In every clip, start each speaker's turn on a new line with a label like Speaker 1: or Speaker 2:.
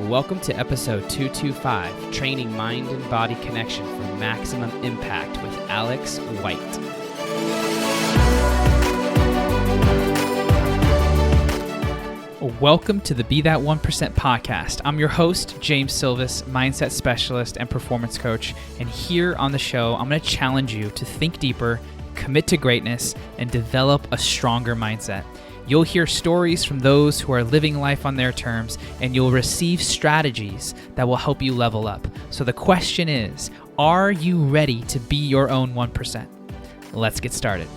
Speaker 1: Welcome to episode 225, Training Mind and Body Connection for Maximum Impact with Alex White. Welcome to the Be That 1% podcast. I'm your host, James Silvis, mindset specialist and performance coach. And here on the show, I'm going to challenge you to think deeper, commit to greatness, and develop a stronger mindset. You'll hear stories from those who are living life on their terms, and you'll receive strategies that will help you level up. So the question is, are you ready to be your own 1%? Let's get started.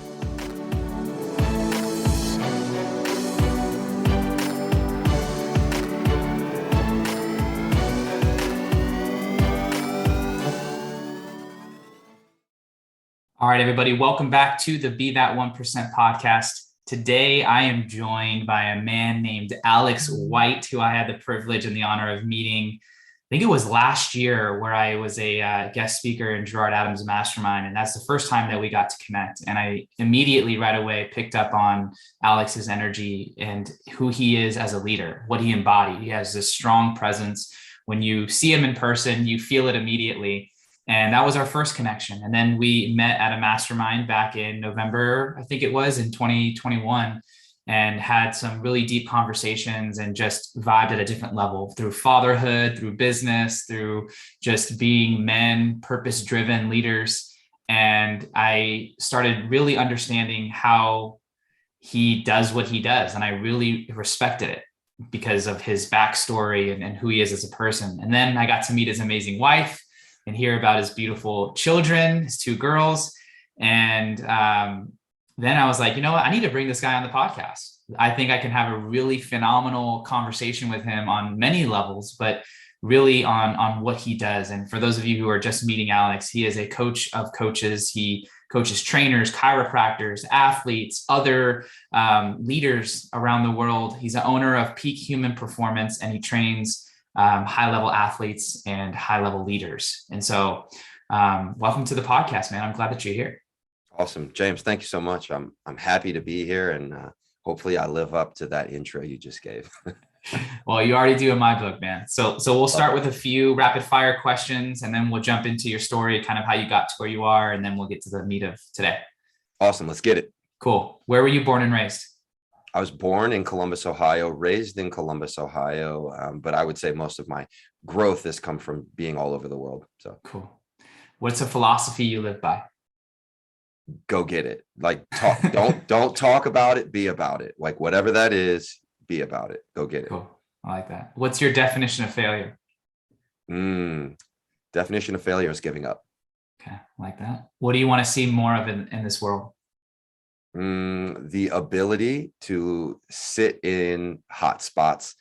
Speaker 1: All right, everybody, welcome back to the Be That 1% podcast. Today, I am joined by a man named Alex White, who I had the privilege and the honor of meeting. I think it was last year where I was a guest speaker in Gerard Adams' mastermind. And that's the first time that we got to connect. And I immediately right away picked up on Alex's energy and who he is as a leader, what he embodied. He has this strong presence. When you see him in person, you feel it immediately. And that was our first connection. And then we met at a mastermind back in November, I think it was in 2021, and had some really deep conversations and just vibed at a different level through fatherhood, through business, through just being men, purpose-driven leaders. And I started really understanding how he does what he does. And I really respected it because of his backstory and who he is as a person. And then I got to meet his amazing wife and hear about his beautiful children, his two girls. And then I was like, you know what? I need to bring this guy on the podcast. I think I can have a really phenomenal conversation with him on many levels, but really on what he does. And for those of you who are just meeting Alex, he is a coach of coaches. He coaches trainers, chiropractors, athletes, other leaders around the world. He's the owner of Peak Human Performance, and he trains high-level athletes and high-level leaders. And so welcome to the podcast, man. I'm glad that you're here.
Speaker 2: Awesome. James, thank you so much. I'm happy to be here, and hopefully I live up to that intro you just gave.
Speaker 1: Well, you already do in my book, man. So we'll start with a few rapid fire questions, and then we'll jump into your story, kind of how you got to where you are, and then we'll get to the meat of today.
Speaker 2: Awesome. Let's get it.
Speaker 1: Cool. Where were you born and raised?
Speaker 2: I was born in Columbus, Ohio, raised in Columbus, Ohio. But I would say most of my growth has come from being all over the world. So
Speaker 1: cool. What's a philosophy you live by?
Speaker 2: Go get it. Like don't talk about it, be about it. Like whatever that is, be about it. Go get it.
Speaker 1: Cool. I like that. What's your definition of failure?
Speaker 2: Definition of failure is giving up.
Speaker 1: Okay. I like that. What do you want to see more of in this world?
Speaker 2: The ability to sit in hot spots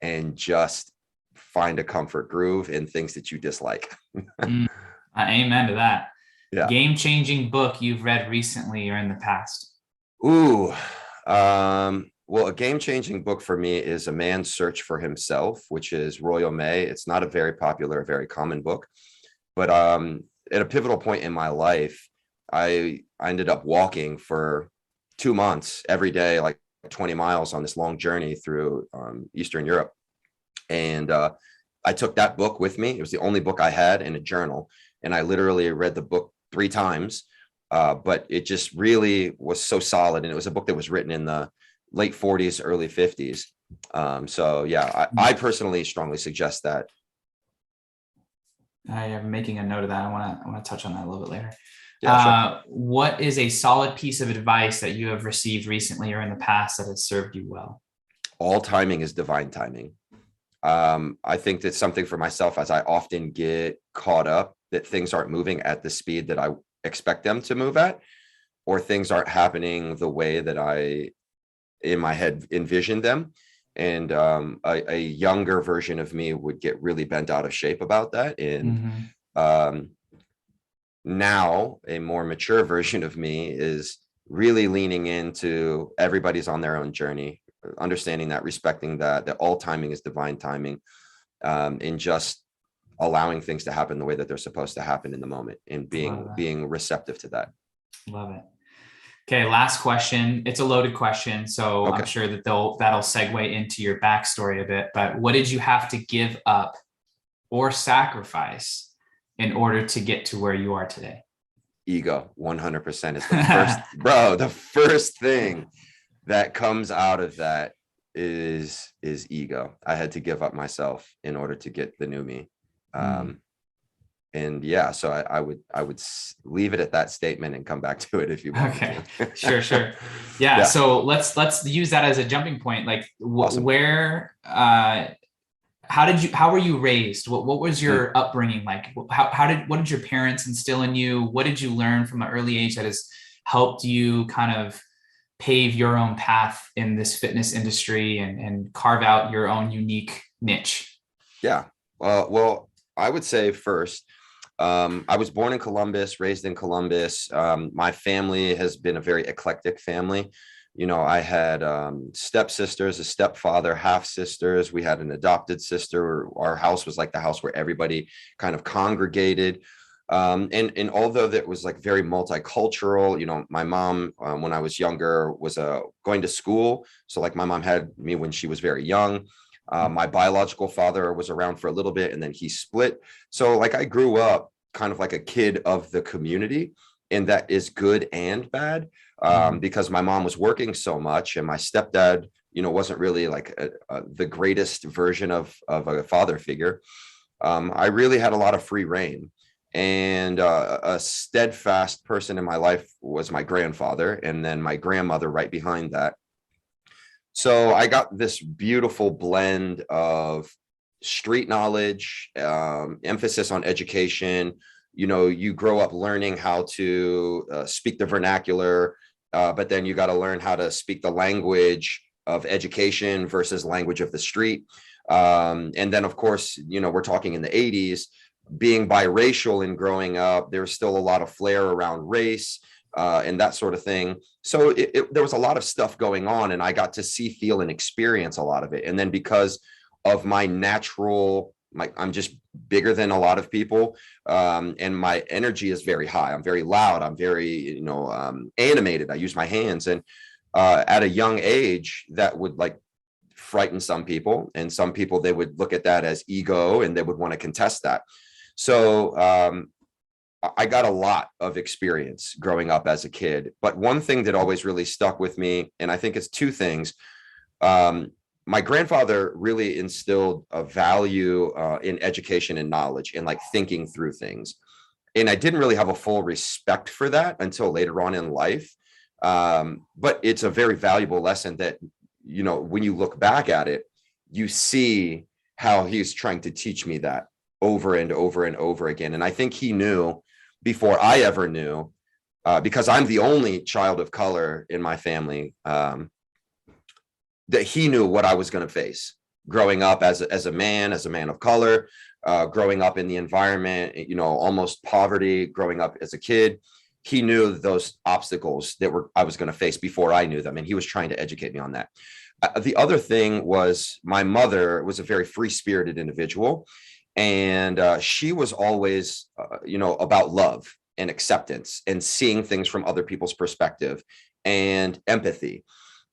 Speaker 2: and just find a comfort groove in things that you dislike.
Speaker 1: Amen to that.
Speaker 2: Yeah.
Speaker 1: Game-changing book you've read recently or in the past?
Speaker 2: Well, a game-changing book for me is A Man's Search for Himself, which is Royal May. It's not a very popular, very common book, but at a pivotal point in my life, I ended up walking for 2 months every day, like 20 miles on this long journey through Eastern Europe. And I took that book with me. It was the only book I had in a journal. And I literally read the book 3 times. But it just really was so solid. And it was a book that was written in the late 40s, early 50s. So yeah, I personally strongly suggest that.
Speaker 1: I am making a note of that. I want to touch on that a little bit later.
Speaker 2: Yeah, sure.
Speaker 1: What is a solid piece of advice that you have received recently or in the past that has served you well?
Speaker 2: All timing is divine timing. I think that's something for myself, as I often get caught up that things aren't moving at the speed that I expect them to move at, or things aren't happening the way that I, in my head, envisioned them. And a younger version of me would get really bent out of shape about that. And now a more mature version of me is really leaning into everybody's on their own journey, understanding that, respecting that all timing is divine timing, and just allowing things to happen the way that they're supposed to happen in the moment, and being receptive to that.
Speaker 1: Love it. Okay, last question. It's a loaded question, so I'm
Speaker 2: Okay.
Speaker 1: sure that that'll segue into your backstory a bit. But what did you have to give up or sacrifice in order to get to where you are today?
Speaker 2: Ego, 100% is the first, bro, the first thing that comes out of that is ego. I had to give up myself in order to get the new me.
Speaker 1: Mm.
Speaker 2: And yeah, so I would leave it at that statement and come back to it if you want me
Speaker 1: Okay, sure,
Speaker 2: to.
Speaker 1: sure. Yeah,
Speaker 2: Yeah,
Speaker 1: so let's use that as a jumping point. Like
Speaker 2: awesome.
Speaker 1: where how were you raised? What was
Speaker 2: Mm.
Speaker 1: your upbringing like? What did your parents instill in you? What did you learn from an early age that has helped you kind of pave your own path in this fitness industry and carve out your own unique niche?
Speaker 2: Yeah. Well, I would say first, I was born in Columbus, raised in Columbus. My family has been a very eclectic family. I had stepsisters, a stepfather, half sisters. We had an adopted sister. Our house was like the house where everybody kind of congregated. And although that was like very multicultural, my mom, when I was younger, was going to school. So like my mom had me when she was very young. My biological father was around for a little bit and then he split. So like I grew up kind of like a kid of the community, and that is good and bad,
Speaker 1: Mhm.
Speaker 2: because my mom was working so much and my stepdad, wasn't really like the greatest version of a father figure. I really had a lot of free reign. And a steadfast person in my life was my grandfather, and then my grandmother right behind that. So I got this beautiful blend of street knowledge, emphasis on education. You grow up learning how to speak the vernacular, but then you got to learn how to speak the language of education versus language of the street. And then, of course, we're talking in the 80s, being biracial and growing up, there was still a lot of flair around race and that sort of thing. So there was a lot of stuff going on, and I got to see, feel, and experience a lot of it. And then because of my natural, I'm just bigger than a lot of people, and my energy is very high. I'm very loud. I'm very, animated. I use my hands, and at a young age, that would like frighten some people, and some people, they would look at that as ego, and they would want to contest that. So I got a lot of experience growing up as a kid, but one thing that always really stuck with me, and I think it's two things. Um, my grandfather really instilled a value in education and knowledge and like thinking through things. And I didn't really have a full respect for that until later on in life. But it's a very valuable lesson that, when you look back at it, you see how he's trying to teach me that over and over and over again. And I think he knew before I ever knew, because I'm the only child of color in my family, that he knew what I was going to face growing up as a man of color, growing up in the environment, almost poverty, growing up as a kid. He knew those obstacles that I was going to face before I knew them, and he was trying to educate me on that. The other thing was my mother was a very free-spirited individual, and she was always, about love and acceptance and seeing things from other people's perspective and empathy.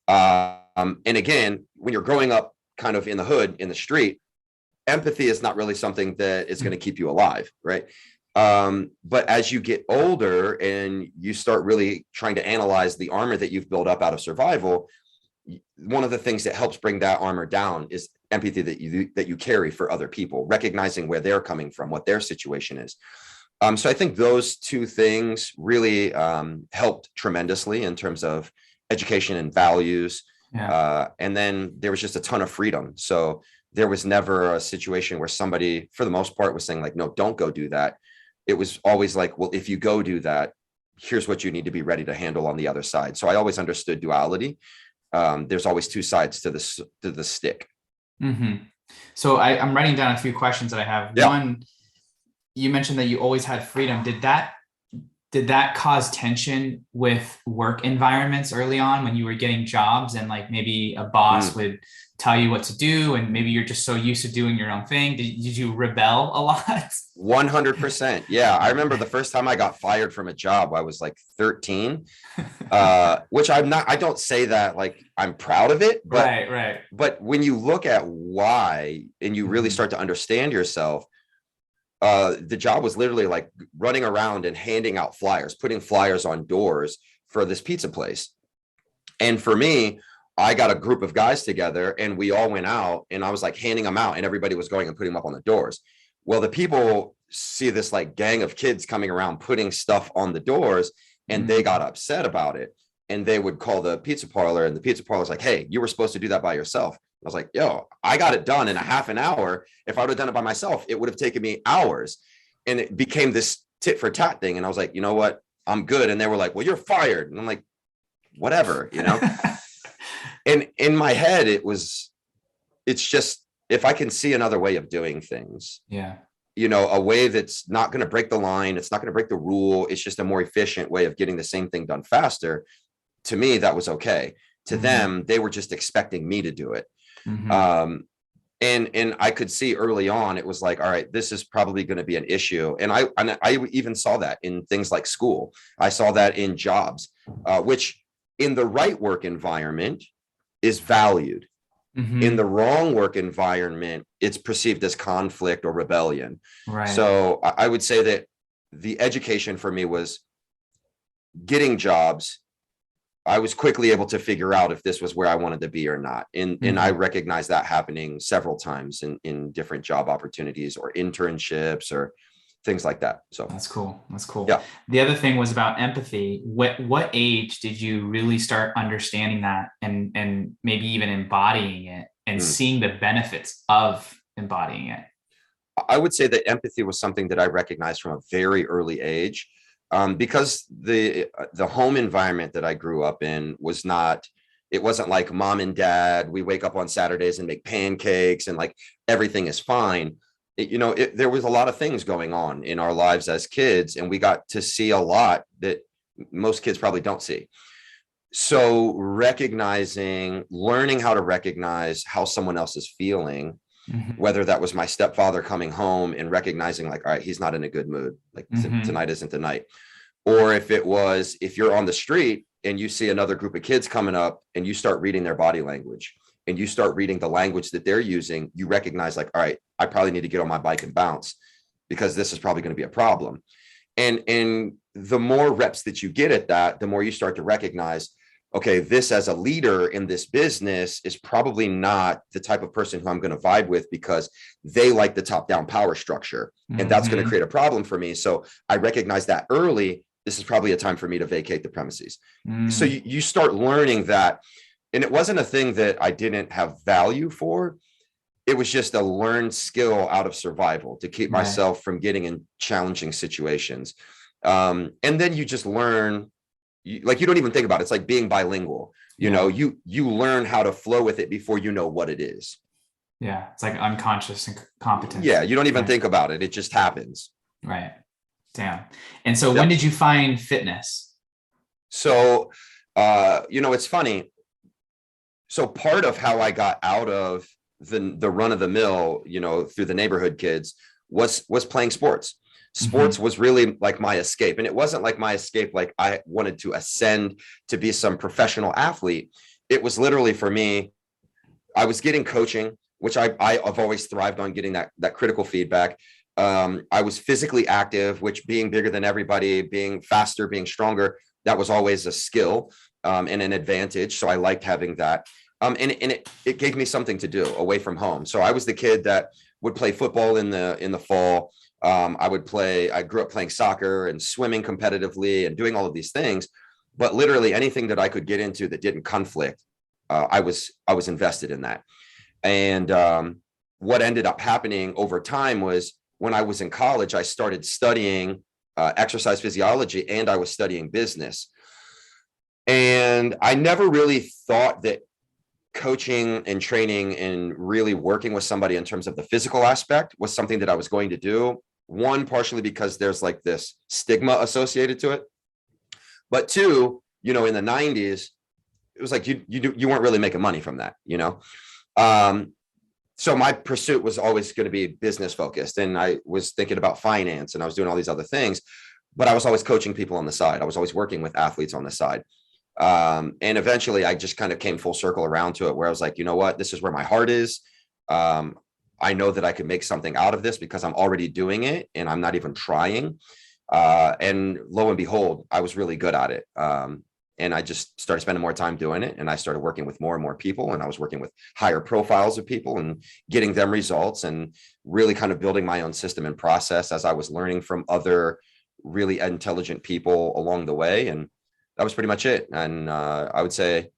Speaker 2: And again, when you're growing up kind of in the hood, in the street, empathy is not really something that is going to keep you alive, right? But as you get older and you start really trying to analyze the armor that you've built up out of survival, one of the things that helps bring that armor down is empathy that you carry for other people, recognizing where they're coming from, what their situation is. So I think those two things really helped tremendously in terms of education and values.
Speaker 1: Yeah.
Speaker 2: And then there was just a ton of freedom. So there was never a situation where somebody, for the most part, was saying like, no, don't go do that. It was always like, well, if you go do that, here's what you need to be ready to handle on the other side. So I always understood duality. There's always two sides to the stick.
Speaker 1: Mm-hmm. So I'm writing down a few questions that I have.
Speaker 2: Yeah.
Speaker 1: One, you mentioned that you always had freedom. did that cause tension with work environments early on when you were getting jobs and like maybe a boss
Speaker 2: Mm.
Speaker 1: would tell you what to do and maybe you're just so used to doing your own thing? Did you rebel a lot?
Speaker 2: 100%. Yeah. I remember the first time I got fired from a job, I was like 13, which I don't say that like I'm proud of it,
Speaker 1: Right, right.
Speaker 2: but when you look at why and you really
Speaker 1: Mhm.
Speaker 2: start to understand yourself, the job was literally like running around and handing out flyers, putting flyers on doors for this pizza place. And for me, I got a group of guys together and we all went out and I was like handing them out and everybody was going and putting them up on the doors. Well, the people see this like gang of kids coming around putting stuff on the doors and they got
Speaker 1: Mhm.
Speaker 2: upset about it. And they would call the pizza parlor and the pizza parlor's like, hey, you were supposed to do that by yourself. I was like, yo, I got it done in a half an hour. If I would have done it by myself, it would have taken me hours. And it became this tit for tat thing. And I was like, you know what? I'm good. And they were like, well, you're fired. And I'm like, whatever, you know? And in my head, it's just, if I can see another way of doing things,
Speaker 1: Yeah.
Speaker 2: you know, a way that's not going to break the line, it's not going to break the rule, it's just a more efficient way of getting the same thing done faster. To me, that was okay. To
Speaker 1: Mhm.
Speaker 2: them, they were just expecting me to do it.
Speaker 1: Mhm.
Speaker 2: Um, and I could see early on, it was like, all right, this is probably going to be an issue. And I even saw that in things like school. I saw that in jobs, which in the right work environment is valued. In the
Speaker 1: Mhm.
Speaker 2: wrong work environment, it's perceived as conflict or rebellion.
Speaker 1: Right.
Speaker 2: So I would say that the education for me was getting jobs. I was quickly able to figure out if this was where I wanted to be or not. And I
Speaker 1: Mhm.
Speaker 2: recognize that happening several times in different job opportunities or internships or things like that. So
Speaker 1: That's cool. That's cool.
Speaker 2: yeah.
Speaker 1: The other thing was about empathy. What age did you really start understanding that and maybe even embodying it and
Speaker 2: Mm.
Speaker 1: seeing the benefits of embodying it?
Speaker 2: I would say that empathy was something that I recognized from a very early age, because the home environment that I grew up in was not. It wasn't like mom and dad. We wake up on Saturdays and make pancakes, and like everything is fine. There was a lot of things going on in our lives as kids, and we got to see a lot that most kids probably don't see. So learning how to recognize how someone else is feeling,
Speaker 1: Mhm.
Speaker 2: whether that was my stepfather coming home and recognizing like, all right, he's not in a good mood, like
Speaker 1: Mhm.
Speaker 2: tonight isn't the night. Or if you're on the street and you see another group of kids coming up and you start reading their body language and you start reading the language that they're using, you recognize like, all right, I probably need to get on my bike and bounce because this is probably going to be a problem. And the more reps that you get at that, the more you start to recognize, okay, this as a leader in this business is probably not the type of person who I'm going to vibe with because they like the top down power structure. And that's going to
Speaker 1: Mhm.
Speaker 2: create a problem for me. So I recognize that early. This is probably a time for me to vacate the premises. So
Speaker 1: Mm.
Speaker 2: you start learning that. And it wasn't a thing that I didn't have value for. It was just a learned skill out of survival to keep
Speaker 1: Right.
Speaker 2: myself from getting in challenging situations. And then you just learn, like you don't even think about it. It's like being bilingual.
Speaker 1: Yeah.
Speaker 2: You learn how to flow with it before you know what it is.
Speaker 1: Yeah. It's like unconscious
Speaker 2: Yeah,
Speaker 1: competence.
Speaker 2: you don't even
Speaker 1: Right.
Speaker 2: think about it. It just happens.
Speaker 1: Right. Damn. And so when
Speaker 2: Yep.
Speaker 1: did you find fitness?
Speaker 2: So it's funny. So part of how I got out of the run of the mill, through the neighborhood kids was playing sports. Sports
Speaker 1: Mhm.
Speaker 2: was really like my escape. And it wasn't like my escape, like I wanted to ascend to be some professional athlete. It was literally for me, I was getting coaching, which I've always thrived on getting that critical feedback. I was physically active, which being bigger than everybody, being faster, being stronger, that was always a skill, and an advantage. So I liked having that. And it gave me something to do away from home. So I was the kid that would play football in the fall. I grew up playing soccer and swimming competitively and doing all of these things, but literally anything that I could get into that didn't conflict, I was invested in that. And what ended up happening over time was when I was in college, I started studying exercise physiology and I was studying business. And I never really thought that coaching and training and really working with somebody in terms of the physical aspect was something that I was going to do. One, partially because there's like this stigma associated to it. But two, in the 90s, it was like you weren't really making money from that, So my pursuit was always going to be business focused. And I was thinking about finance and I was doing all these other things, but I was always coaching people on the side. I was always working with athletes on the side. And eventually I just kind of came full circle around to it where I was like, you know what, this is where my heart is. I know that I could make something out of this because I'm already doing it and I'm not even trying. And lo and behold, I was really good at it. And I just started spending more time doing it. And I started working with more and more people. And I was working with higher profiles of people and getting them results and really kind of building my own system and process as I was learning from other really intelligent people along the way. And that was pretty much it. And I would say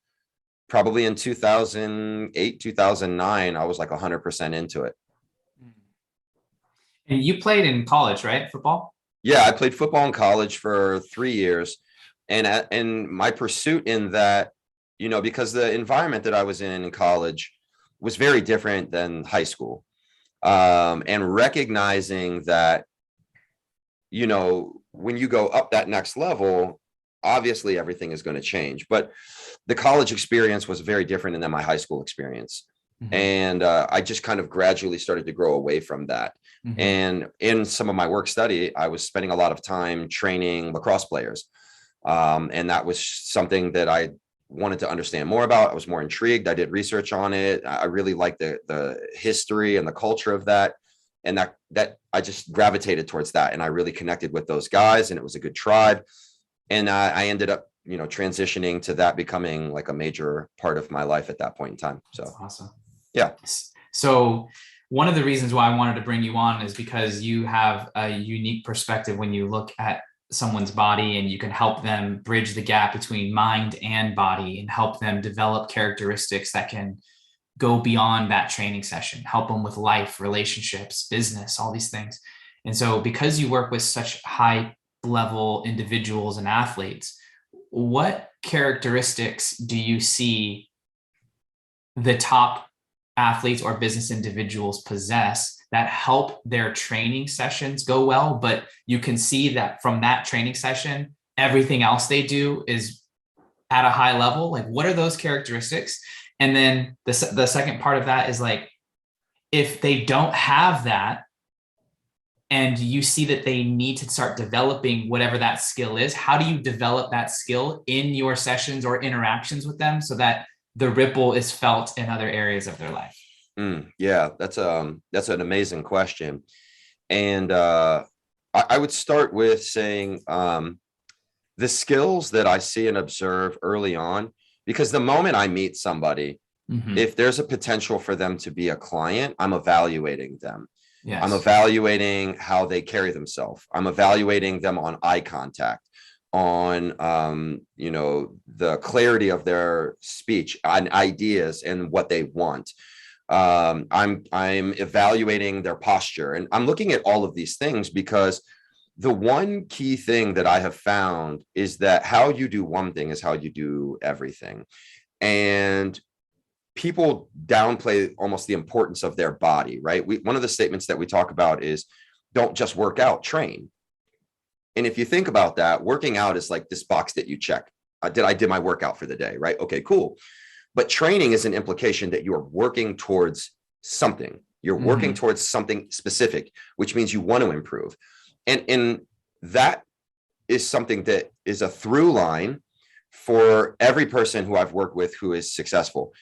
Speaker 2: probably in 2008, 2009, I was like 100% into it.
Speaker 1: And you played in college, right? Football?
Speaker 2: Yeah, I played football in college for 3 years. And my pursuit in that, because the environment that I was in college was very different than high school. And recognizing that, when you go up that next level, obviously everything is going to change. But the college experience was very different than my high school experience. Mm-hmm. And I just kind of gradually started to grow away from that. Mm-hmm. And in some of my work study, I was spending a lot of time training lacrosse players. And that was something that I wanted to understand more about. I was more intrigued. I did research on it. I really liked the history and the culture of that. And that I just gravitated towards that. And I really connected with those guys and it was a good tribe. And I ended up, transitioning to that becoming like a major part of my life at that point in time. So
Speaker 1: that's awesome.
Speaker 2: Yeah.
Speaker 1: So one of the reasons why I wanted to bring you on is because you have a unique perspective when you look at someone's body and you can help them bridge the gap between mind and body and help them develop characteristics that can go beyond that training session, help them with life, relationships, business, all these things. And so because you work with such high level individuals and athletes, what characteristics do you see the top athletes or business individuals possess that help their training sessions go well, but you can see that from that training session, everything else they do is at a high level? Like, what are those characteristics? And then the second part of that is like, if they don't have that, and you see that they need to start developing whatever that skill is, how do you develop that skill in your sessions or interactions with them so that the ripple is felt in other areas of their life?
Speaker 2: Yeah, that's an amazing question. And I would start with saying the skills that I see and observe early on, because the moment I meet somebody, mm-hmm. if there's a potential for them to be a client, I'm evaluating them. Yes. I'm evaluating how they carry themselves. I'm evaluating them on eye contact, on the clarity of their speech, on ideas and what they want. I'm evaluating their posture, and I'm looking at all of these things because the one key thing that I have found is that how you do one thing is how you do everything. And people downplay almost the importance of their body, right? One of the statements that we talk about is don't just work out, train. And if you think about that, working out is like this box that you check. I did my workout for the day, right? Okay, cool. But training is an implication that you're working towards something. You're working towards something specific, which means you want to improve. And that is something that is a through line for every person who I've worked with who is successful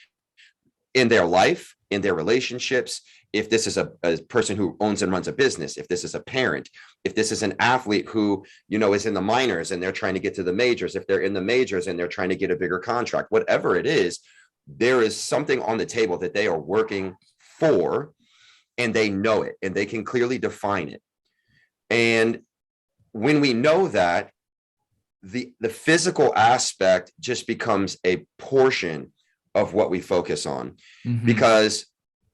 Speaker 2: in their life, in their relationships. If this is a person who owns and runs a business, if this is a parent, if this is an athlete who, is in the minors and they're trying to get to the majors, if they're in the majors and they're trying to get a bigger contract, whatever it is, there is something on the table that they are working for and they know it and they can clearly define it. And when we know that, the physical aspect just becomes a portion of what we focus on, because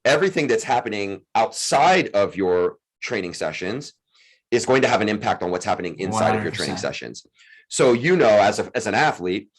Speaker 2: everything that's happening outside of your training sessions is going to have an impact on what's happening inside 100%. Of your training sessions. So, as an athlete,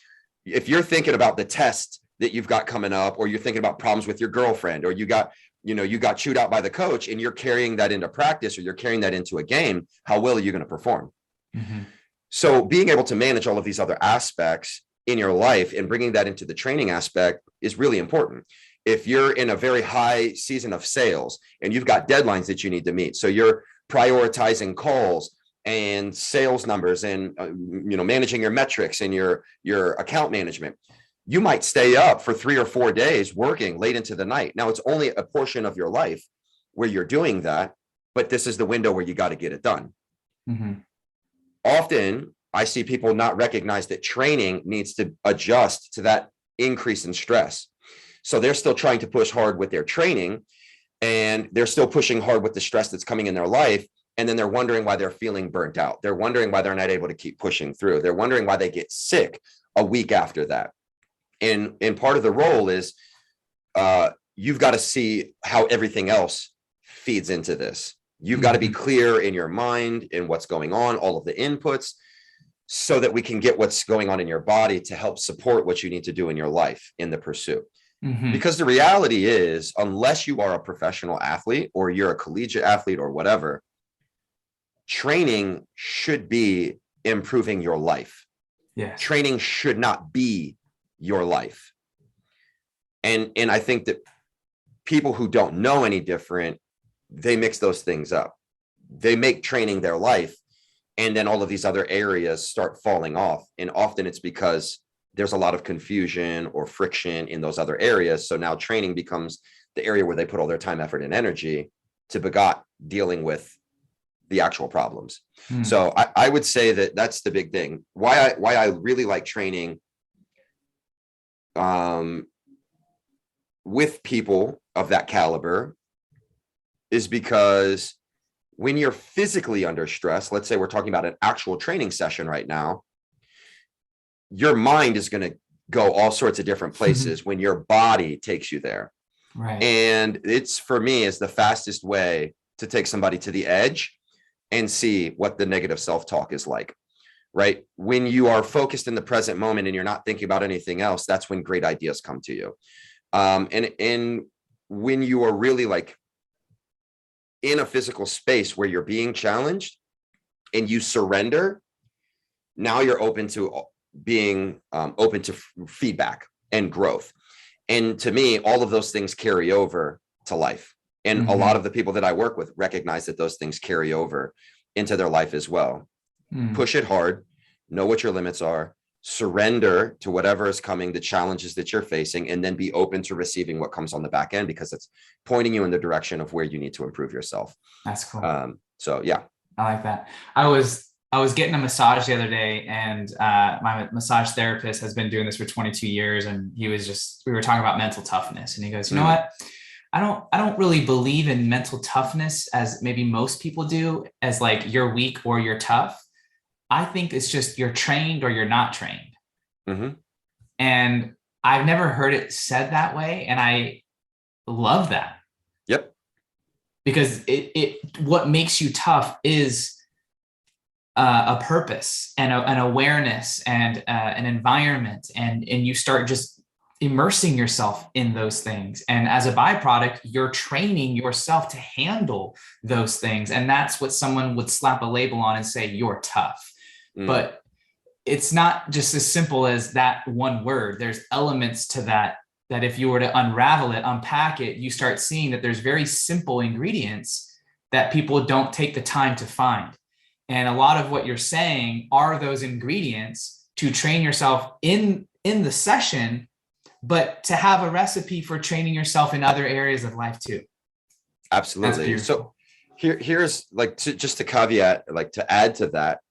Speaker 2: if you're thinking about the test that you've got coming up, or you're thinking about problems with your girlfriend, or you got you got chewed out by the coach and you're carrying that into practice, or you're carrying that into a game, how well are you going to perform? Mm-hmm. So being able to manage all of these other aspects in your life and bringing that into the training aspect is really important. If you're in a very high season of sales and you've got deadlines that you need to meet, so you're prioritizing calls and sales numbers and managing your metrics and your account management, you might stay up for 3 or 4 days working late into the night. Now, it's only a portion of your life where you're doing that, but this is the window where you got to get it done. Mm-hmm. Often I see people not recognize that training needs to adjust to that increase in stress. So they're still trying to push hard with their training, and they're still pushing hard with the stress that's coming in their life. And then they're wondering why they're feeling burnt out. They're wondering why they're not able to keep pushing through. They're wondering why they get sick a week after that. And part of the role is you've got to see how everything else feeds into this. You've got to be clear in your mind in what's going on, all of the inputs, so that we can get what's going on in your body to help support what you need to do in your life in the pursuit. Mm-hmm. Because the reality is, unless you are a professional athlete or you're a collegiate athlete or whatever, training should be improving your life. Yeah. Training should not be your life. And I think that people who don't know any different, they mix those things up. They make training their life, and then all of these other areas start falling off. And often it's because there's a lot of confusion or friction in those other areas. So now training becomes the area where they put all their time, effort, and energy to begot dealing with the actual problems. So I would say that that's the big thing. Why I really like training with people of that caliber is because when you're physically under stress, let's say we're talking about an actual training session right now, your mind is going to go all sorts of different places when your body takes you there. Right. And it's, for me, is the fastest way to take somebody to the edge and see what the negative self-talk is like, right? When you are focused in the present moment and you're not thinking about anything else, that's when great ideas come to you. And when you are really like in a physical space where you're being challenged and you surrender, now you're open to being open to feedback and growth. And to me, all of those things carry over to life. And a lot of the people that I work with recognize that those things carry over into their life as well. Push it hard, know what your limits are, surrender to whatever is coming, the challenges that you're facing, and then be open to receiving what comes on the back end, because it's pointing you in the direction of where you need to improve yourself. That's cool. So yeah.
Speaker 1: I like that. I was getting a massage the other day, and my massage therapist has been doing this for 22 years. And we were talking about mental toughness, and he goes, you know what? I don't really believe in mental toughness as maybe most people do, as like you're weak or you're tough. I think it's just you're trained or you're not trained. Mm-hmm. And I've never heard it said that way. And I love that.
Speaker 2: Yep.
Speaker 1: Because what makes you tough is a purpose and an awareness and an environment. And you start just immersing yourself in those things. And as a byproduct, you're training yourself to handle those things. And that's what someone would slap a label on and say, you're tough. But it's not just as simple as that one word. There's elements to that if you were to unravel it, unpack it, you start seeing that there's very simple ingredients that people don't take the time to find. And a lot of what you're saying are those ingredients to train yourself in the session, but to have a recipe for training yourself in other areas of life too.
Speaker 2: Absolutely. So here's like just to caveat, like to add to that.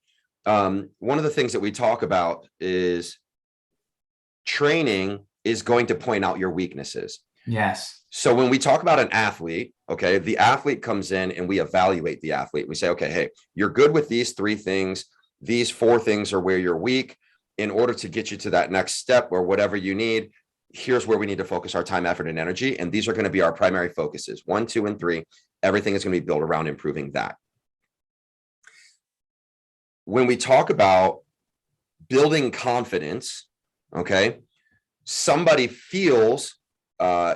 Speaker 2: One of the things that we talk about is training is going to point out your weaknesses.
Speaker 1: Yes.
Speaker 2: So when we talk about an athlete, okay, the athlete comes in and we evaluate the athlete. We say, okay, hey, you're good with these 3 things. These 4 things are where you're weak. In order to get you to that next step or whatever you need, here's where we need to focus our time, effort, and energy. And these are going to be our primary focuses. 1, 2, and 3. Everything is going to be built around improving that. When we talk about building confidence, okay, somebody feels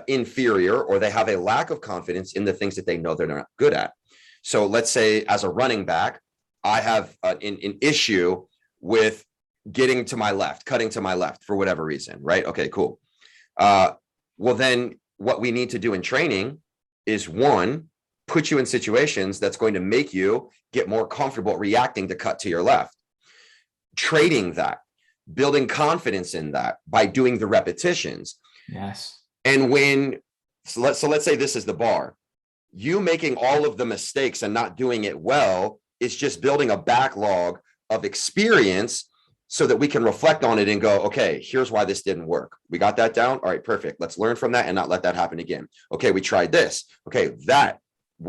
Speaker 2: inferior, or they have a lack of confidence in the things that they know they're not good at. So let's say as a running back, I have an issue with getting to my left, cutting to my left for whatever reason, right? Okay, cool. Well, then what we need to do in training is, one, put you in situations that's going to make you get more comfortable reacting to cut to your left. Trading that, building confidence in that by doing the repetitions.
Speaker 1: Yes.
Speaker 2: And let's say this is the bar. You making all of the mistakes and not doing it well is just building a backlog of experience so that we can reflect on it and go, okay, here's why this didn't work. We got that down. All right, perfect. Let's learn from that and not let that happen again. Okay, we tried this. Okay, that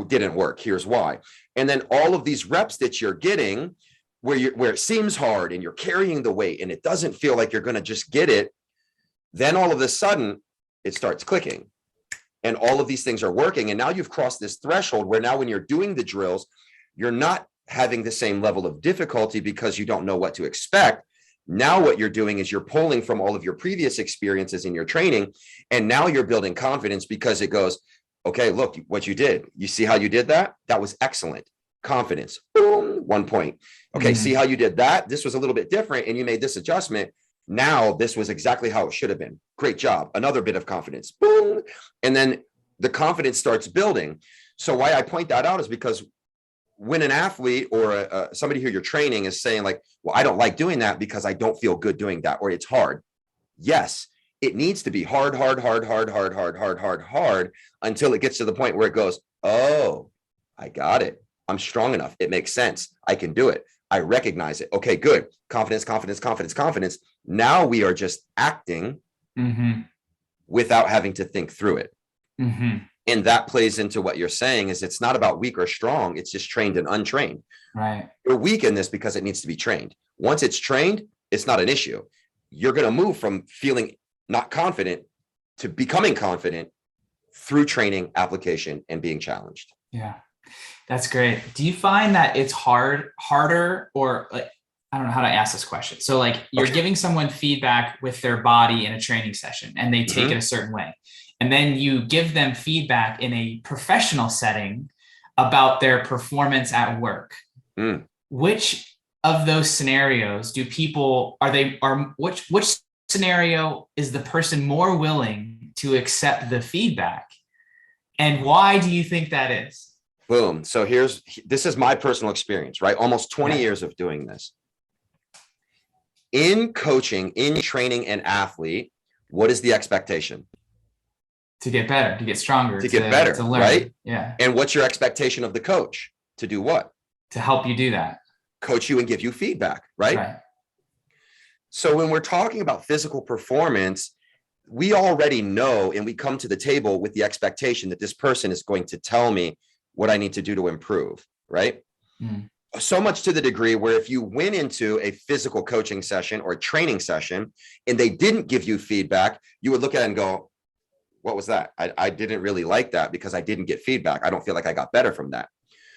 Speaker 2: didn't work. Here's why. And then all of these reps that you're getting where it seems hard and you're carrying the weight and it doesn't feel like you're going to just get it, then all of a sudden it starts clicking and all of these things are working. And now you've crossed this threshold where now when you're doing the drills, you're not having the same level of difficulty because you don't know what to expect. Now what you're doing is you're pulling from all of your previous experiences in your training, and now you're building confidence because it goes, okay, look what you did. You see how you did that? That was excellent. Confidence, boom, 1 point. Okay, see how you did that? This was a little bit different and you made this adjustment. Now this was exactly how it should have been. Great job. Another bit of confidence, boom. And then the confidence starts building. So why I point that out is because when an athlete or somebody who you're training is saying like, well, I don't like doing that because I don't feel good doing that, or it's hard. Yes, it needs to be hard until it gets to the point where it goes, oh, I got it. I'm strong enough. It makes sense. I can do it. I recognize it. Okay, good. Confidence. Now we are just acting without having to think through it. And that plays into what you're saying is it's not about weak or strong. It's just trained and untrained.
Speaker 1: Right.
Speaker 2: You're weak in this because it needs to be trained. Once it's trained, it's not an issue. You're going to move from feeling not confident to becoming confident through training, application, and being challenged.
Speaker 1: Yeah, that's great. Do you find that it's harder, or like, I don't know how to ask this question. So like you're giving someone feedback with their body in a training session and they take it a certain way. And then you give them feedback in a professional setting about their performance at work. Which of those scenarios do people, which scenario is the person more willing to accept the feedback? And why do you think that is?
Speaker 2: Boom. So this is my personal experience, right? Almost 20 years of doing this. In coaching, in training an athlete, what is the expectation?
Speaker 1: To get better, to get stronger,
Speaker 2: to get better, to learn, right?
Speaker 1: Yeah.
Speaker 2: And what's your expectation of the coach? To do what?
Speaker 1: To help you do that.
Speaker 2: Coach you and give you feedback, right? So when we're talking about physical performance, we already know, and we come to the table with the expectation that this person is going to tell me what I need to do to improve, right? So much to the degree where if you went into a physical coaching session or a training session and they didn't give you feedback, you would look at it and go, what was that? I didn't really like that because I didn't get feedback. I don't feel like I got better from that.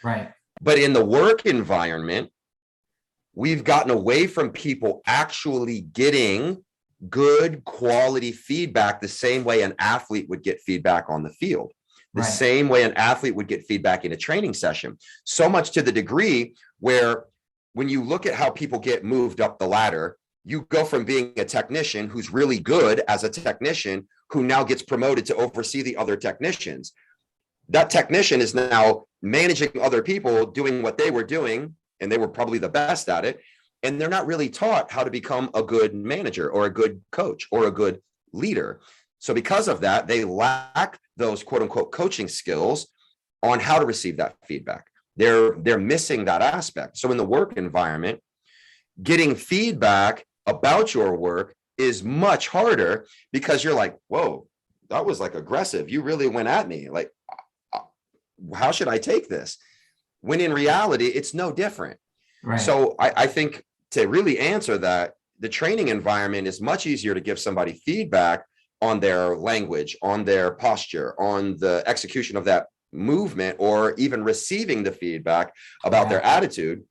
Speaker 1: Right.
Speaker 2: But in the work environment, we've gotten away from people actually getting good quality feedback the same way an athlete would get feedback on the field, the same way an athlete would get feedback in a training session. So much to the degree where when you look at how people get moved up the ladder, you go from being a technician who's really good as a technician who now gets promoted to oversee the other technicians. That technician is now managing other people doing what they were doing, and they were probably the best at it. And they're not really taught how to become a good manager or a good coach or a good leader. So because of that, they lack those quote unquote coaching skills on how to receive that feedback. They're missing that aspect. So in the work environment, getting feedback about your work is much harder because you're like, whoa, that was like aggressive. You really went at me. Like, how should I take this? When in reality, it's no different.
Speaker 1: Right.
Speaker 2: So I think to really answer that, the training environment is much easier to give somebody feedback on their language, on their posture, on the execution of that movement, or even receiving the feedback about their attitude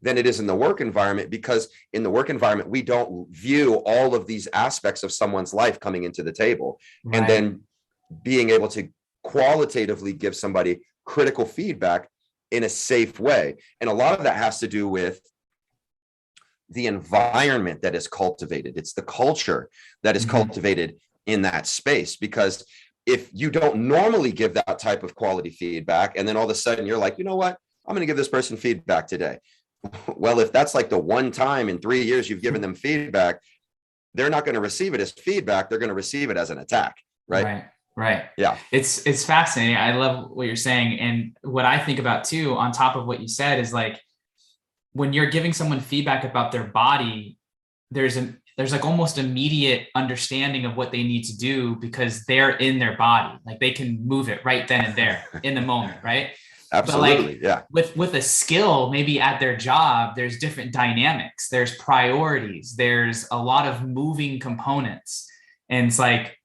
Speaker 2: than it is in the work environment, because in the work environment, we don't view all of these aspects of someone's life coming into the table. And then being able to qualitatively give somebody critical feedback in a safe way. And a lot of that has to do with the environment that is cultivated. It's the culture that is cultivated in that space. Because if you don't normally give that type of quality feedback, and then all of a sudden you're like, you know what, I'm going to give this person feedback today. Well, if that's like the one time in 3 years you've given them feedback, they're not going to receive it as feedback. They're going to receive it as an attack.
Speaker 1: Right.
Speaker 2: Yeah.
Speaker 1: It's fascinating. I love what you're saying. And what I think about too, on top of what you said, is like, when you're giving someone feedback about their body, there's like almost immediate understanding of what they need to do because they're in their body. Like they can move it right then and there in the moment. Right.
Speaker 2: Absolutely.
Speaker 1: But like with a skill, maybe at their job, there's different dynamics, there's priorities, there's a lot of moving components. And it's like,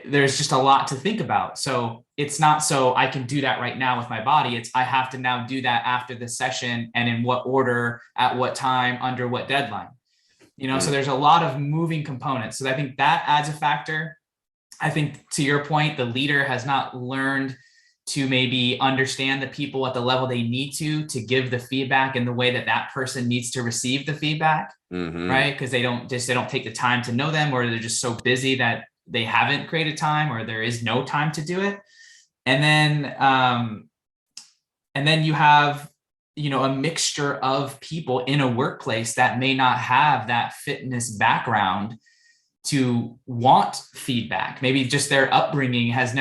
Speaker 1: there's just a lot to think about. So it's not so I can do that right now with my body. It's I have to now do that after the session, and in what order, at what time, under what deadline. So there's a lot of moving components. So I think that adds a factor. I think, to your point, the leader has not learned to maybe understand the people at the level they need to give the feedback in the way that that person needs to receive the feedback. Right. Because they don't take the time to know them, or they're just so busy that they haven't created time, or there is no time to do it. And then you have, a mixture of people in a workplace that may not have that fitness background to want feedback. Maybe just their upbringing there's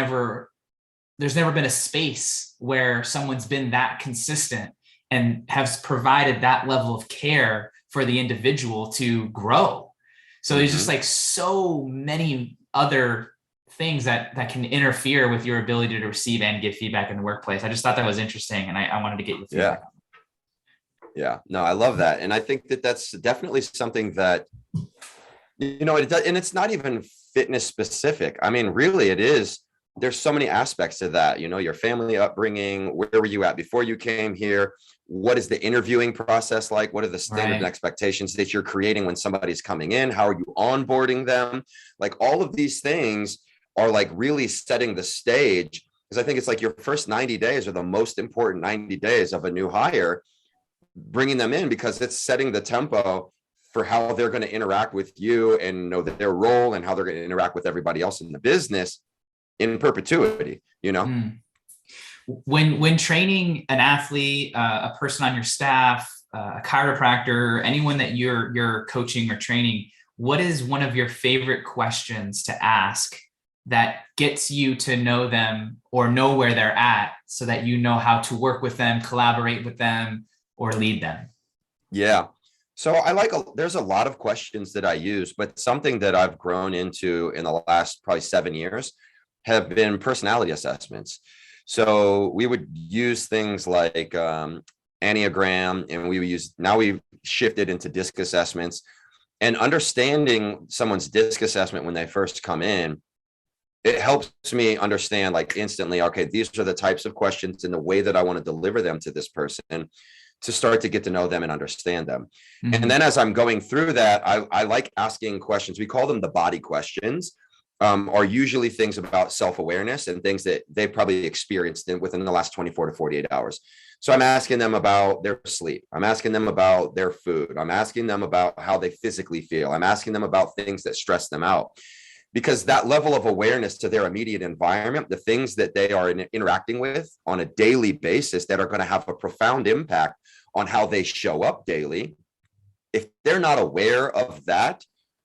Speaker 1: never been a space where someone's been that consistent and has provided that level of care for the individual to grow. So there's just like so many other things that can interfere with your ability to receive and give feedback in the workplace. I just thought that was interesting, and I wanted to get your feedback.
Speaker 2: Yeah, no, I love that. And I think that that's definitely something that, it does, and it's not even fitness specific. I mean, really it is. There's so many aspects to that, your family upbringing, where were you at before you came here? What is the interviewing process like? What are the standard and expectations that you're creating when somebody's coming in? How are you onboarding them? Like all of these things are like really setting the stage, because I think it's like your first 90 days are the most important 90 days of a new hire, bringing them in, because it's setting the tempo for how they're going to interact with you and know that their role and how they're going to interact with everybody else in the business in perpetuity,
Speaker 1: When training an athlete, a person on your staff, a chiropractor, anyone that you're coaching or training, what is one of your favorite questions to ask that gets you to know them or know where they're at, so that you know how to work with them, collaborate with them, or lead them?
Speaker 2: Yeah. So there's a lot of questions that I use, but something that I've grown into in the last probably 7 years have been personality assessments. So we would use things like Enneagram, and now we've shifted into DISC assessments, and understanding someone's DISC assessment when they first come in, it helps me understand like instantly, okay, these are the types of questions and the way that I want to deliver them to this person, to start to get to know them and understand them. And then as I'm going through that, I like asking questions. We call them the body questions, are usually things about self-awareness and things that they've probably experienced within the last 24 to 48 hours. So I'm asking them about their sleep. I'm asking them about their food. I'm asking them about how they physically feel. I'm asking them about things that stress them out, because that level of awareness to their immediate environment, the things that they are interacting with on a daily basis that are going to have a profound impact on how they show up daily. If they're not aware of that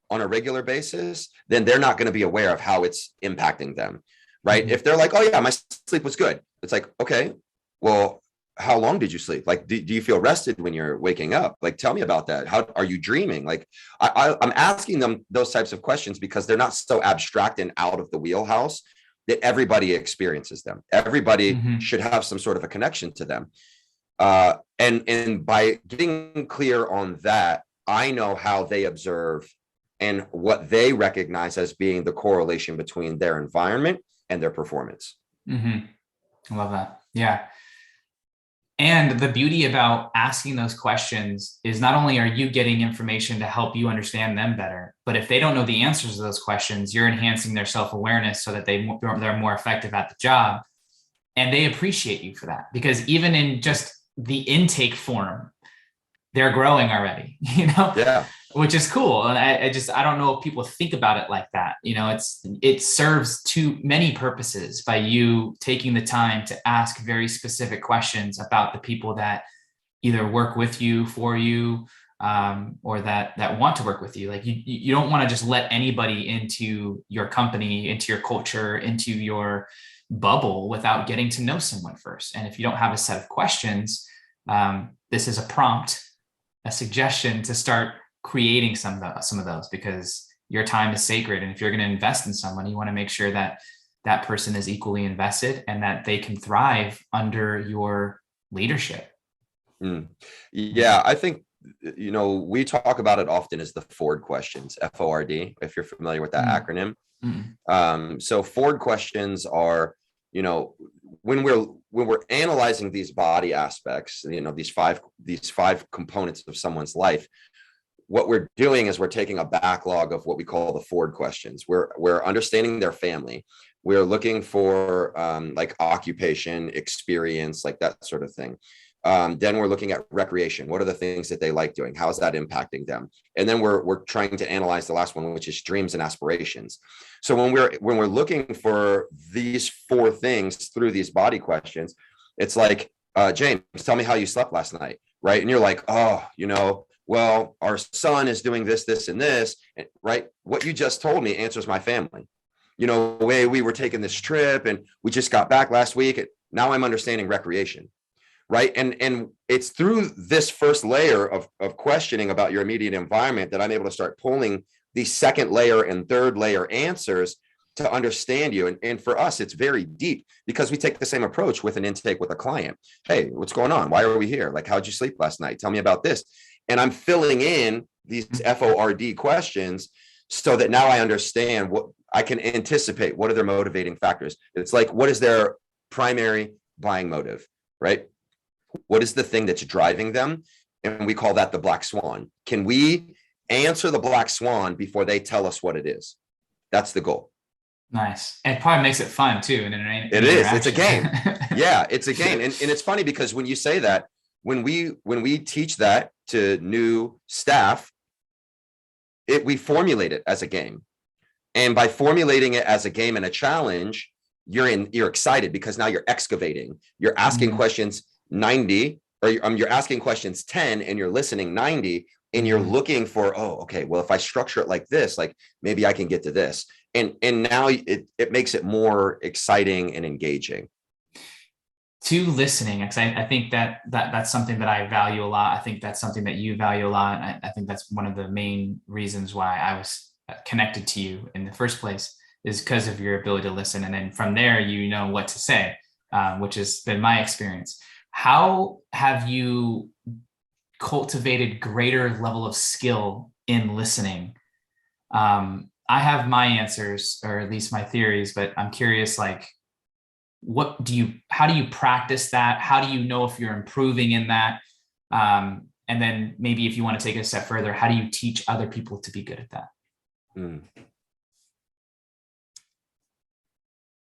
Speaker 2: on a regular basis, then they're not going to be aware of how it's impacting them, right? If they're like, oh yeah, my sleep was good. It's like, okay, well, how long did you sleep? Like, do you feel rested when you're waking up? Like, tell me about that. How are you dreaming? Like, I'm asking them those types of questions because they're not so abstract and out of the wheelhouse that everybody experiences them. Everybody should have some sort of a connection to them. And by getting clear on that, I know how they observe and what they recognize as being the correlation between their environment and their performance.
Speaker 1: I love that. Yeah. And the beauty about asking those questions is not only are you getting information to help you understand them better, but if they don't know the answers to those questions, you're enhancing their self-awareness so that they're more effective at the job. And they appreciate you for that, because even in just the intake form, they're growing already,
Speaker 2: Yeah.
Speaker 1: which is cool. And I don't know if people think about it like that. It serves too many purposes by you taking the time to ask very specific questions about the people that either work with you, for you, or that want to work with you. Like you don't want to just let anybody into your company, into your culture, into your bubble without getting to know someone first. And if you don't have a set of questions, this is a prompt, a suggestion to start creating some of those, because your time is sacred. And if you're going to invest in someone, you want to make sure that that person is equally invested and that they can thrive under your leadership.
Speaker 2: Yeah, I think, we talk about it often as the Ford questions, FORD, if you're familiar with that acronym. So Ford questions are, when we're analyzing these body aspects, these five components of someone's life, what we're doing is we're taking a backlog of what we call the Ford questions. We're understanding their family. We're looking for like occupation, experience, like that sort of thing. Then we're looking at recreation. What are the things that they like doing? How is that impacting them? And then we're trying to analyze the last one, which is dreams and aspirations. So when we're looking for these four things through these body questions, it's like, James, tell me how you slept last night, right? And you're like, oh, well, our son is doing this, this, and this, right? What you just told me answers my family. The way we were taking this trip and we just got back last week. Now I'm understanding recreation. Right. And it's through this first layer of questioning about your immediate environment that I'm able to start pulling the second layer and third layer answers to understand you. And for us, it's very deep because we take the same approach with an intake with a client. Hey, what's going on? Why are we here? Like, how'd you sleep last night? Tell me about this. And I'm filling in these FORD questions so that now I understand what I can anticipate. What are their motivating factors? It's like, what is their primary buying motive, right? What is the thing that's driving them? And we call that the black swan. Can we answer the black swan before they tell us what it is? That's the goal.
Speaker 1: Nice. And it probably makes it fun too.
Speaker 2: It is. It's a game. Yeah, it's a game. And it's funny because when you say that, when we teach that to new staff, we formulate it as a game. And by formulating it as a game and a challenge, you're excited because now you're excavating. You're asking questions 90, or you're asking questions 10 and you're listening 90, and you're looking for, oh, okay, well, if I structure it like this, like maybe I can get to this. And now it makes it more exciting and engaging.
Speaker 1: To listening, because I think that's something that I value a lot. I think that's something that you value a lot. I think that's one of the main reasons why I was connected to you in the first place, is because of your ability to listen. And then from there, you know what to say, which has been my experience. How have you cultivated greater level of skill in listening? I have my answers, or at least my theories, but I'm curious, like, how do you practice that? How do you know if you're improving in that? And then maybe if you want to take it a step further, how do you teach other people to be good at that?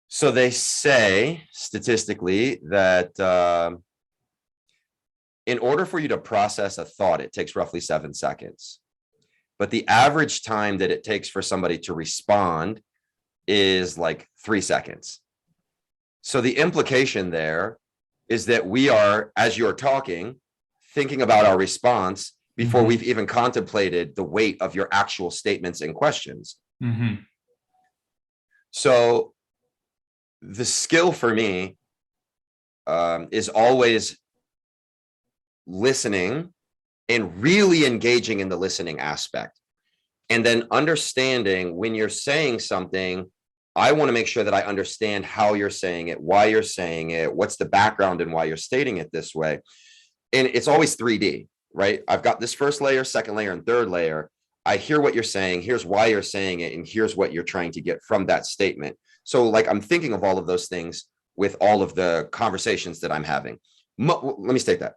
Speaker 2: So they say statistically that in order for you to process a thought, it takes roughly 7 seconds. But the average time that it takes for somebody to respond is like 3 seconds. So the implication there is that we are, as you're talking, thinking about our response before we've even contemplated the weight of your actual statements and questions. So the skill for me is always listening and really engaging in the listening aspect. And then understanding when you're saying something, I want to make sure that I understand how you're saying it, why you're saying it, what's the background and why you're stating it this way. And it's always 3D, right? I've got this first layer, second layer, and third layer. I hear what you're saying. Here's why you're saying it. And here's what you're trying to get from that statement. So like, I'm thinking of all of those things with all of the conversations that I'm having. Let me state that.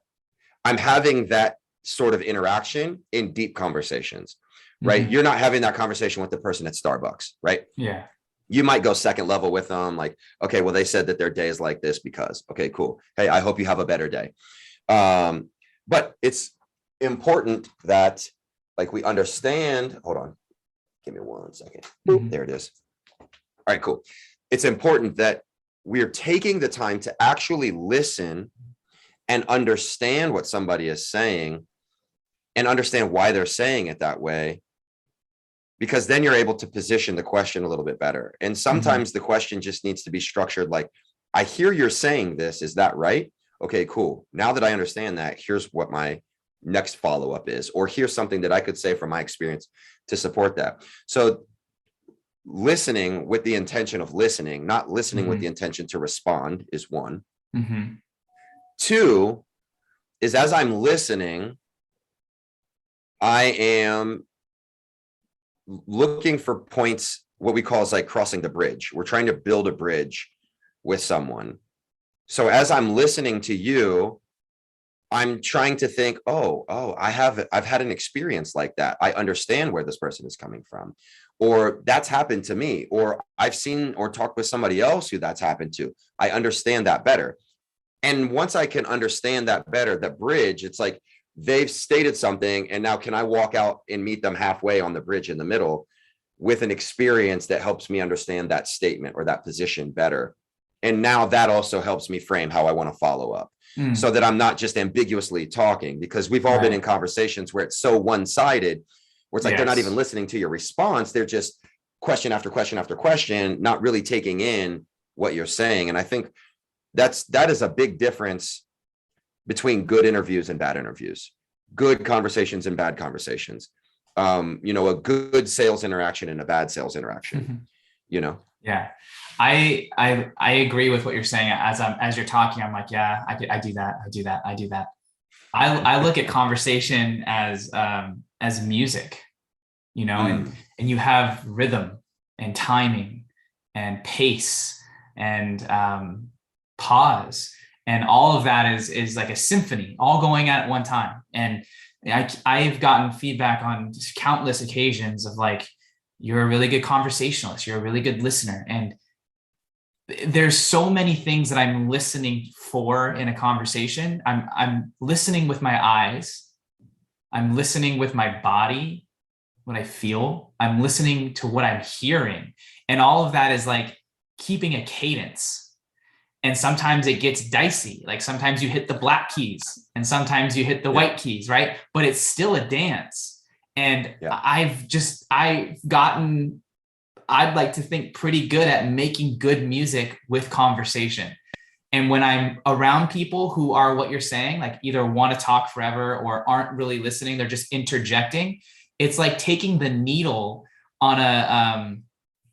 Speaker 2: I'm having that sort of interaction in deep conversations, right? You're not having that conversation with the person at Starbucks, right?
Speaker 1: Yeah.
Speaker 2: You might go second level with them, like, okay, well, they said that their day is like this because, okay, cool. Hey, I hope you have a better day. But it's important that like we understand, hold on, give me 1 second. Boop, there it is. All right, cool. It's important that we're taking the time to actually listen and understand what somebody is saying and understand why they're saying it that way, because then you're able to position the question a little bit better. And sometimes the question just needs to be structured like, I hear you're saying this, is that right? Okay, cool. Now that I understand that, here's what my next follow-up is, or here's something that I could say from my experience to support that. So listening with the intention of listening, not listening with the intention to respond is one. Two is, as I'm listening, I am looking for points, what we call is like crossing the bridge. We're trying to build a bridge with someone. So as I'm listening to you, I'm trying to think, I've had an experience like that. I understand where this person is coming from, or that's happened to me, or I've seen or talked with somebody else who that's happened to. I understand that better. And once I can understand that better, that bridge, it's like they've stated something, and now can I walk out and meet them halfway on the bridge in the middle with an experience that helps me understand that statement or that position better. And now that also helps me frame how I want to follow up, so that I'm not just ambiguously talking, because we've all been in conversations where it's so one-sided, where it's like they're not even listening to your response. They're just question after question after question, not really taking in what you're saying. And I think that is a big difference between good interviews and bad interviews, good conversations and bad conversations. A good sales interaction and a bad sales interaction,
Speaker 1: Yeah. I agree with what you're saying. As you're talking, I'm like, yeah, I do that. I look at conversation as music, and you have rhythm and timing and pace and pause, and all of that is like a symphony all going at one time. And I've gotten feedback on countless occasions of like, you're a really good conversationalist, you're a really good listener. And there's so many things that I'm listening for in a conversation. I'm listening with my eyes. I'm listening with my body, what I feel. I'm listening to what I'm hearing. And all of that is like keeping a cadence. And sometimes it gets dicey. Like sometimes you hit the black keys and sometimes you hit the white keys, right? But it's still a dance. And I'd like to think pretty good at making good music with conversation. And when I'm around people who are what you're saying, like either want to talk forever or aren't really listening, they're just interjecting. It's like taking the needle on a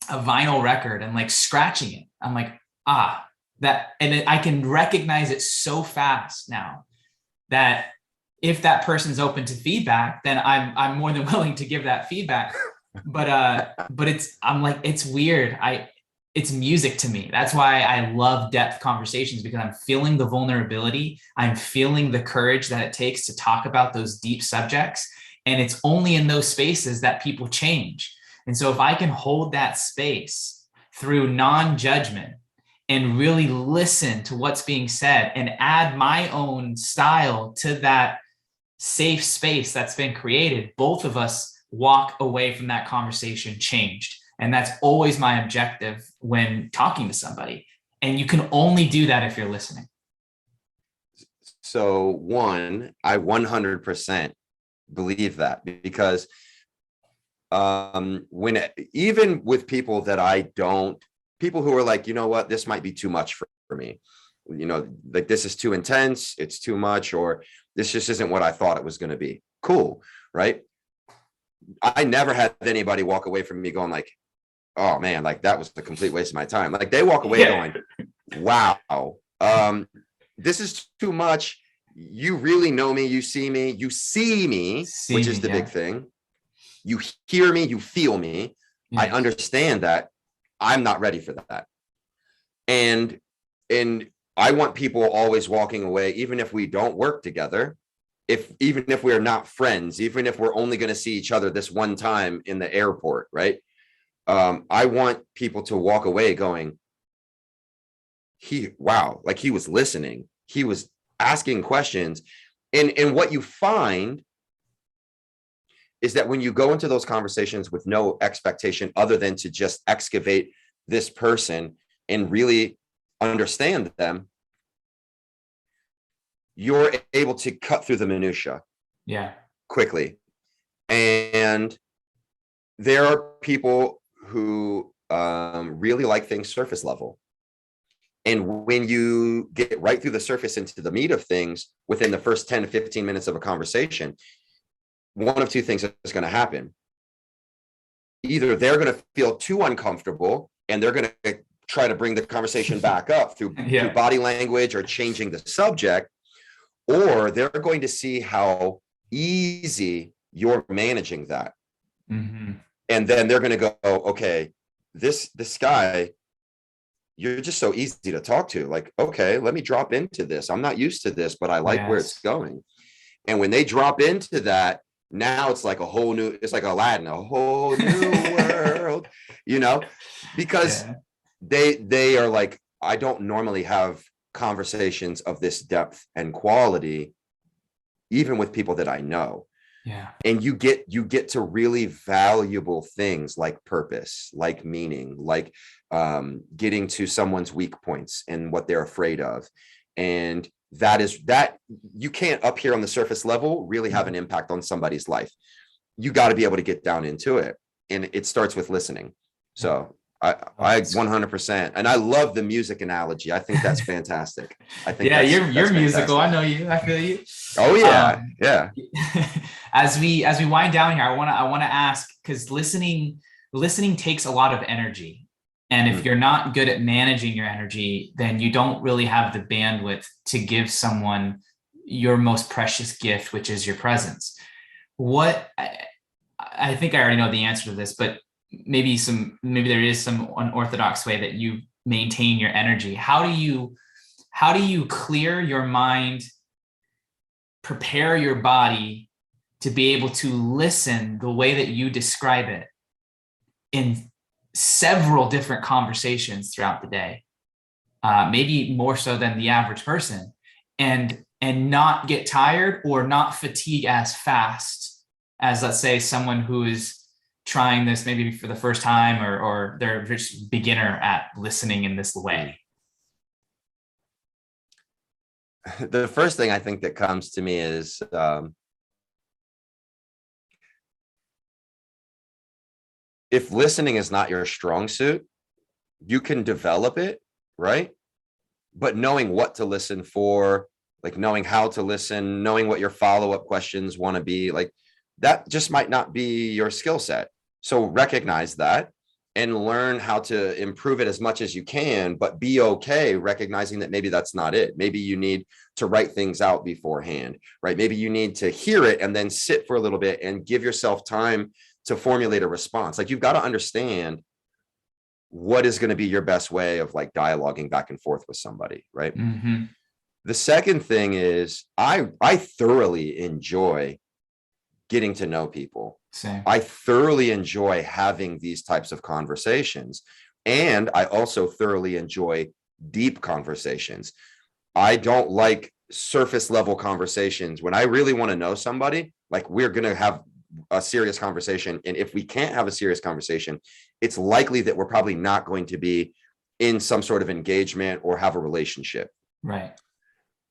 Speaker 1: vinyl record and like scratching it. I'm like, I can recognize it so fast now that if that person's open to feedback, then I'm more than willing to give that feedback. But I'm like, it's weird. It's music to me. That's why I love depth conversations, because I'm feeling the vulnerability. I'm feeling the courage that it takes to talk about those deep subjects. And it's only in those spaces that people change. And so if I can hold that space through non-judgment and really listen to what's being said and add my own style to that safe space that's been created, both of us walk away from that conversation changed. And that's always my objective when talking to somebody. And you can only do that if you're listening.
Speaker 2: So one, I 100% believe that, because even with people that people who are like, you know what, this might be too much for me, like this is too intense, it's too much, or this just isn't what I thought it was going to be. Cool, right? I never had anybody walk away from me going like, oh man, like that was a complete waste of my time. Like they walk away going, wow, this is too much. You really know me, you see me, which is the big thing. You hear me, you feel me. Yes. I understand that. I'm not ready for that. And I want people always walking away, even if we don't work together, even if we're not friends, even if we're only going to see each other this one time in the airport, right? I want people to walk away going, wow, like he was listening, he was asking questions. And what you find is that when you go into those conversations with no expectation other than to just excavate this person and really understand them, you're able to cut through the minutia quickly. And there are people who really like things surface level. And when you get right through the surface into the meat of things within the first 10 to 15 minutes of a conversation, one of two things is going to happen. Either they're going to feel too uncomfortable and they're going to try to bring the conversation back up through body language or changing the subject, or they're going to see how easy you're managing that.
Speaker 1: Mm-hmm.
Speaker 2: And then they're going to go, okay, this guy, you're just so easy to talk to. Like, okay, let me drop into this. I'm not used to this, but I like where it's going. And when they drop into that, now it's like a whole new, it's like Aladdin, a whole new world, you know, because they are like, I don't normally have conversations of this depth and quality, even with people that I know.
Speaker 1: Yeah.
Speaker 2: And you get to really valuable things like purpose, like meaning, like getting to someone's weak points and what they're afraid of. And that you can't up here on the surface level really have an impact on somebody's life. You got to be able to get down into it. And it starts with listening. So I 100%. And I love the music analogy. I think that's fantastic. I think
Speaker 1: you're musical. I know you. I feel you.
Speaker 2: Oh yeah. Yeah.
Speaker 1: As we wind down here, I want to ask, because listening takes a lot of energy. And if you're not good at managing your energy, then you don't really have the bandwidth to give someone your most precious gift, which is your presence. I think I already know the answer to this, but maybe there is some unorthodox way that you maintain your energy. How do you clear your mind, prepare your body to be able to listen the way that you describe it in several different conversations throughout the day, maybe more so than the average person, and not get tired or not fatigue as fast as, let's say, someone who is trying this maybe for the first time, or they're just beginner at listening in this way?
Speaker 2: The first thing I think that comes to me is if listening is not your strong suit, you can develop it, right? But knowing what to listen for, like knowing how to listen, knowing what your follow-up questions want to be, like that just might not be your skill set. So recognize that and learn how to improve it as much as you can, but be okay recognizing that maybe that's not it. Maybe you need to write things out beforehand, right? Maybe you need to hear it and then sit for a little bit and give yourself time to formulate a response. Like you've got to understand what is going to be your best way of like dialoguing back and forth with somebody, right?
Speaker 1: Mm-hmm.
Speaker 2: The second thing is I thoroughly enjoy getting to know people.
Speaker 1: Same.
Speaker 2: I thoroughly enjoy having these types of conversations. And I also thoroughly enjoy deep conversations. I don't like surface level conversations. When I really want to know somebody, like we're going to have a serious conversation. And if we can't have a serious conversation, it's likely that we're probably not going to be in some sort of engagement or have a relationship.
Speaker 1: Right.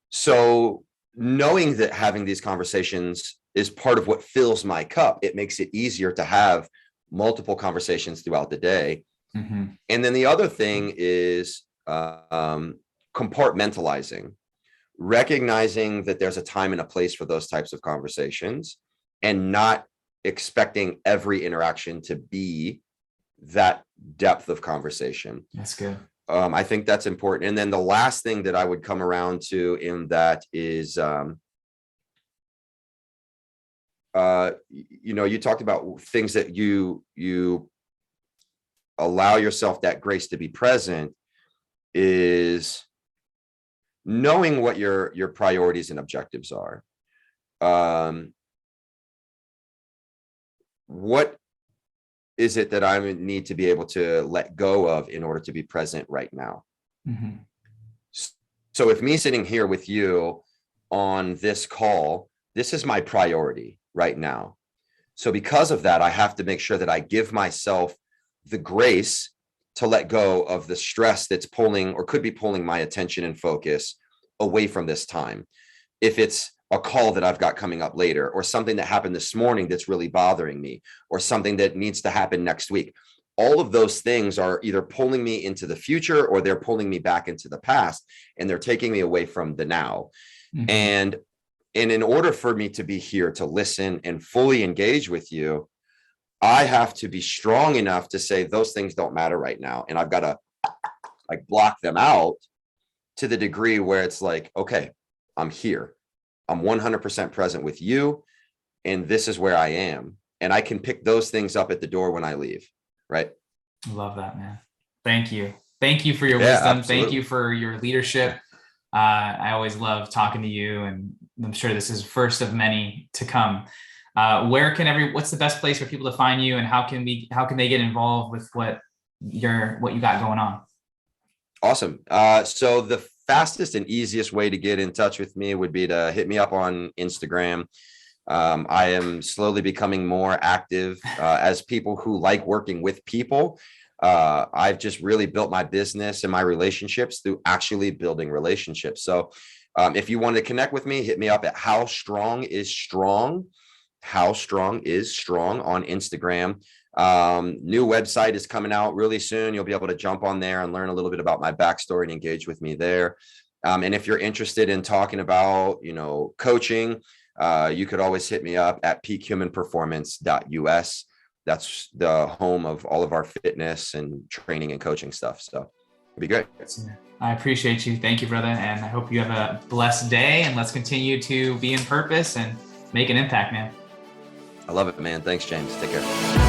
Speaker 2: So knowing that having these conversations is part of what fills my cup, it makes it easier to have multiple conversations throughout the day.
Speaker 1: Mm-hmm.
Speaker 2: And then the other thing is compartmentalizing, recognizing that there's a time and a place for those types of conversations and not expecting every interaction to be that depth of conversation.
Speaker 1: That's good.
Speaker 2: I think that's important. And then the last thing that I would come around to in that is, you talked about things that you allow yourself that grace to be present, is knowing what your priorities and objectives are. What is it that I need to be able to let go of in order to be present right now?
Speaker 1: Mm-hmm.
Speaker 2: So if me sitting here with you on this call, this is my priority right now. So because of that, I have to make sure that I give myself the grace to let go of the stress that's pulling or could be pulling my attention and focus away from this time. If it's a call that I've got coming up later, or something that happened this morning that's really bothering me, or something that needs to happen next week, all of those things are either pulling me into the future or they're pulling me back into the past, and they're taking me away from the now. Mm-hmm. And in order for me to be here to listen and fully engage with you, I have to be strong enough to say those things don't matter right now. And I've got to like block them out to the degree where it's like, okay, I'm here. I'm 100% present with you. And this is where I am. And I can pick those things up at the door when I leave. Right.
Speaker 1: I love that, man. Thank you. Thank you for your wisdom.
Speaker 2: Absolutely.
Speaker 1: Thank you for your leadership. I always love talking to you, and I'm sure this is first of many to come. What's the best place for people to find you, and how can they get involved with what you got going on?
Speaker 2: Awesome. So the fastest and easiest way to get in touch with me would be to hit me up on Instagram. I am slowly becoming more active as people who like working with people. I've just really built my business and my relationships through actually building relationships. So if you want to connect with me, hit me up at How Strong is Strong on Instagram. New website is coming out really soon. You'll be able to jump on there and learn a little bit about my backstory and engage with me there. And if you're interested in talking about, coaching, you could always hit me up at peakhumanperformance.us. That's the home of all of our fitness and training and coaching stuff. So it'd be great.
Speaker 1: I appreciate you. Thank you, brother. And I hope you have a blessed day, and let's continue to be in purpose and make an impact, man.
Speaker 2: I love it, man. Thanks, James. Take care.